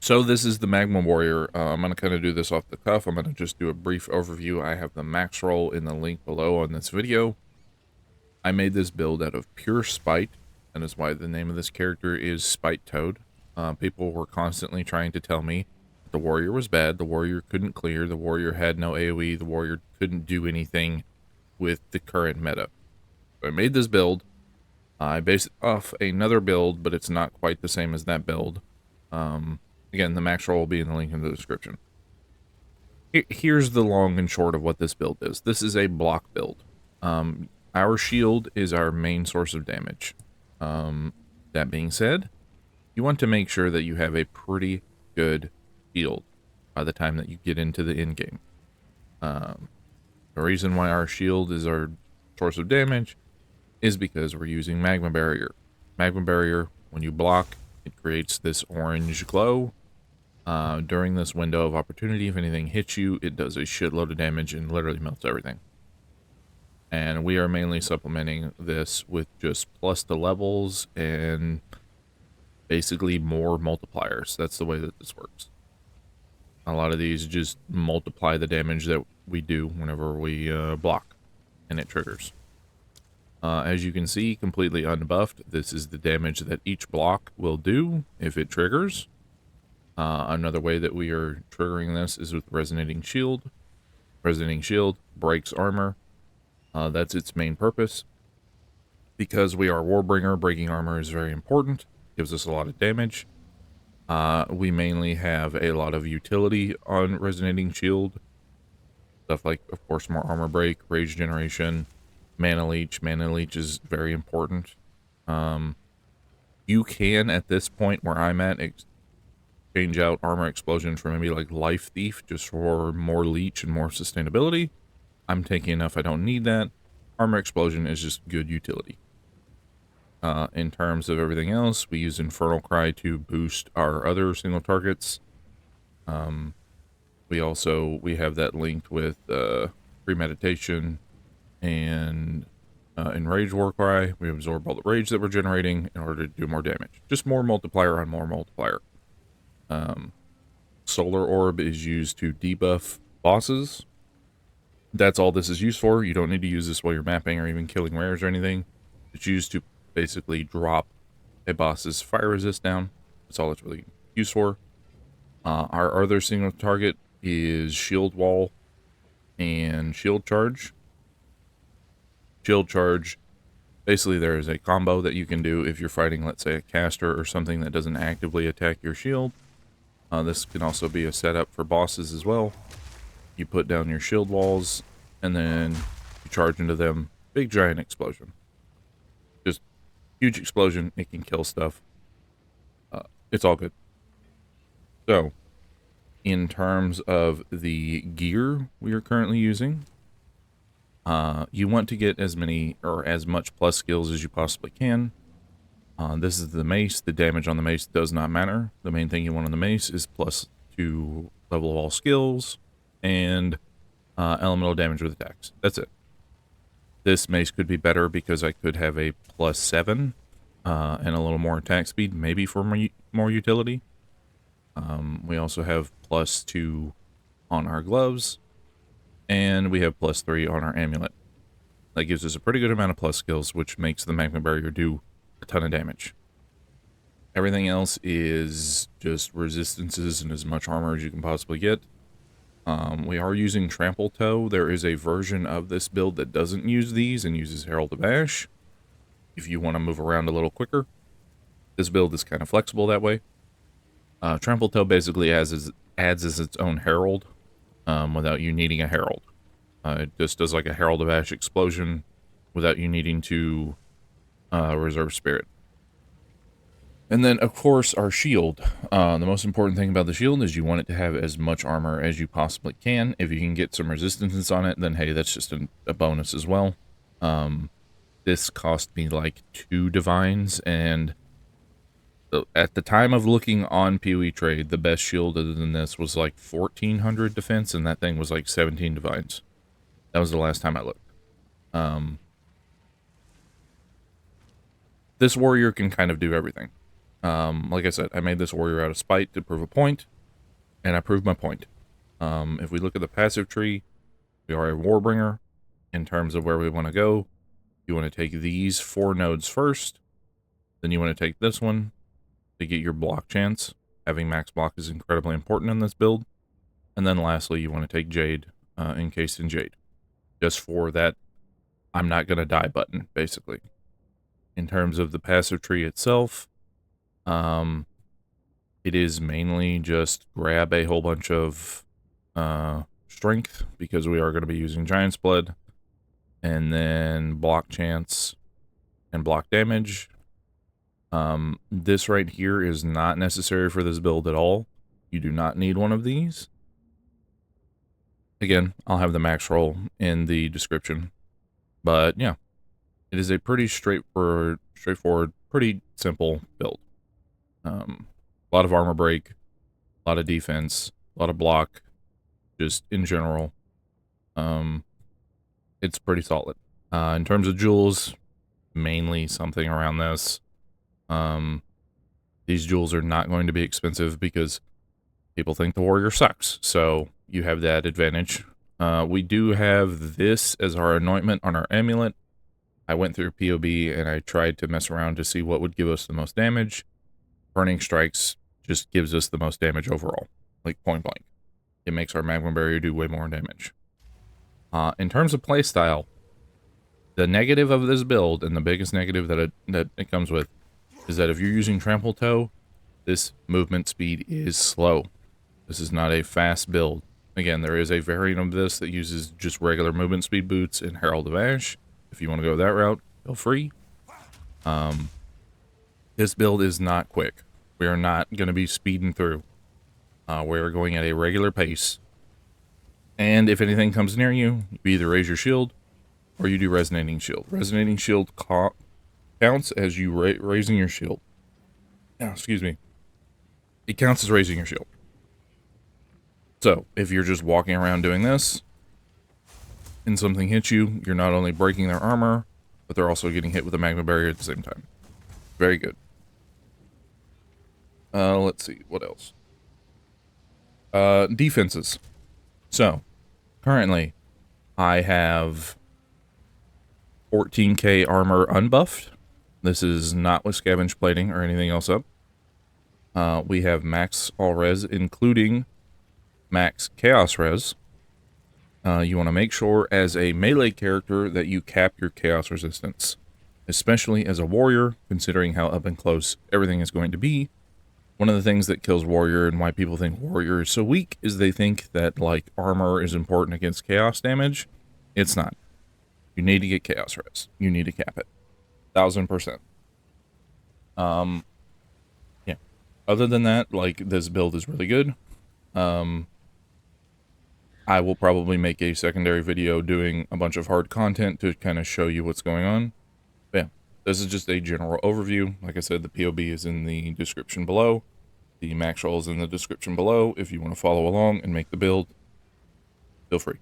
So this is the Magma Warrior. I'm going to kind of do this off the cuff. I'm going to just do a brief overview. I have the Maxroll in the link below on this video. I made this build out of pure spite, and is why the name of this character is Spite Toad. People were constantly trying to tell me the warrior was bad, the warrior couldn't clear, the warrior had no AoE, the warrior couldn't do anything with the current meta. So I made this build. I based it off another build, but it's not quite the same as that build. Again, the Maxroll will be in the link in the description. Here's the long and short of what this build is. This is a block build. Our shield is our main source of damage. That being said, you want to make sure that you have a pretty good shield by the time that you get into the end game. The reason why our shield is our source of damage is because we're using Magma Barrier. Magma Barrier, when you block, it creates this orange glow. During this window of opportunity, if anything hits you, it does a shitload of damage and literally melts everything. And we are mainly supplementing this with just plus the levels and basically more multipliers. That's the way that this works. A lot of these just multiply the damage that we do whenever we block, and it triggers. As you can see, completely unbuffed, this is the damage that each block will do if it triggers. Another way that we are triggering this is with Resonating Shield. Resonating Shield breaks armor. That's its main purpose. Because we are Warbringer, breaking armor is very important. Gives us a lot of damage. We mainly have a lot of utility on Resonating Shield. Stuff like, of course, more armor break, rage generation, mana leech. Mana leech is very important. You can, at this point where I'm at, change out armor explosion for maybe like life thief just for more leech and more sustainability. I'm taking enough, I don't need that. Armor explosion is just good utility. In terms of everything else, we use Infernal Cry to boost our other single targets. We have that linked with premeditation and in Rage War Cry. We absorb all the rage that we're generating in order to do more damage. Just more multiplier on more multiplier. Solar Orb is used to debuff bosses. That's all this is used for. You don't need to use this while you're mapping or even killing rares or anything. It's used to basically drop a boss's fire resist down. That's all it's really used for. Our other single target is Shield Wall and Shield Charge. Shield Charge, basically there is a combo that you can do if you're fighting, let's say, a caster or something that doesn't actively attack your shield. This can also be a setup for bosses as well. You put down your shield walls, and then you charge into them. Big giant explosion. Just huge explosion. It can kill stuff. It's all good. So, in terms of the gear we are currently using, you want to get as many or as much plus skills as you possibly can. This is the mace. The damage on the mace does not matter. The main thing you want on the mace is plus 2 level of all skills and elemental damage with attacks. That's it. This mace could be better because I could have a plus 7 and a little more attack speed, maybe for more utility. We also have plus 2 on our gloves, and we have plus 3 on our amulet. That gives us a pretty good amount of plus skills, which makes the Magma Barrier do a ton of damage. Everything else is just resistances and as much armor as you can possibly get. We are using Trample Toe. There is a version of this build that doesn't use these and uses Herald of Ash. If you want to move around a little quicker, this build is kind of flexible that way. Trample Toe basically adds as its own Herald without you needing a Herald. It just does like a Herald of Ash explosion without you needing to reserve Spirit. And then, of course, our shield. The most important thing about the shield is you want it to have as much armor as you possibly can. If you can get some resistance on it, then hey, that's just a bonus as well. This cost me like 2 divines, and at the time of looking on PoE Trade, the best shield other than this was like 1400 defense, and that thing was like 17 divines. That was the last time I looked. This warrior can kind of do everything. Like I said, I made this warrior out of spite to prove a point, and I proved my point. If we look at the passive tree, we are a warbringer. In terms of where we want to go, you want to take these 4 nodes first, then you want to take this one to get your block chance. Having max block is incredibly important in this build. And then lastly, you want to take Jade, encased in Jade, just for that I'm not going to die button, basically. In terms of the passive tree itself, it is mainly just grab a whole bunch of strength, because we are going to be using Giant's Blood, and then block chance and block damage. This right here is not necessary for this build at all. You do not need one of these. Again, I'll have the Maxroll in the description. But yeah, it is a pretty straightforward, pretty simple build. A lot of armor break, a lot of defense, a lot of block, just in general. It's pretty solid. In terms of jewels, mainly something around this. These jewels are not going to be expensive because people think the warrior sucks, so you have that advantage. We do have this as our anointment on our amulet. I went through POB and I tried to mess around to see what would give us the most damage. Burning Strikes just gives us the most damage overall, like point blank. It makes our Magma Barrier do way more damage. In terms of playstyle, the negative of this build, and the biggest negative that it comes with, is that if you're using Trample Toe, this movement speed is slow. This is not a fast build. Again, there is a variant of this that uses just regular movement speed boots in Herald of Ash. If you want to go that route, feel free. This build is not quick. We are not going to be speeding through. We are going at a regular pace. And if anything comes near you, you either raise your shield or you do Resonating Shield. Resonating Shield counts as you raising your shield. Oh, excuse me. It counts as raising your shield. So, if you're just walking around doing this, and something hits you, you're not only breaking their armor, but they're also getting hit with a Magma Barrier at the same time. Very good. Let's see, what else? Defenses. So, currently, I have 14k armor unbuffed. This is not with scavenge plating or anything else up. We have max all res, including max chaos res. You want to make sure as a melee character that you cap your chaos resistance, especially as a warrior, considering how up and close everything is going to be. One of the things that kills warrior and why people think warrior is so weak is they think that like armor is important against chaos damage. It's not. You need to get chaos res. You need to cap it. 1000%. Yeah. Other than that, like, this build is really good. I will probably make a secondary video doing a bunch of hard content to kind of show you what's going on. But yeah, this is just a general overview. Like I said, the POB is in the description below. The Maxroll is in the description below. If you want to follow along and make the build, feel free.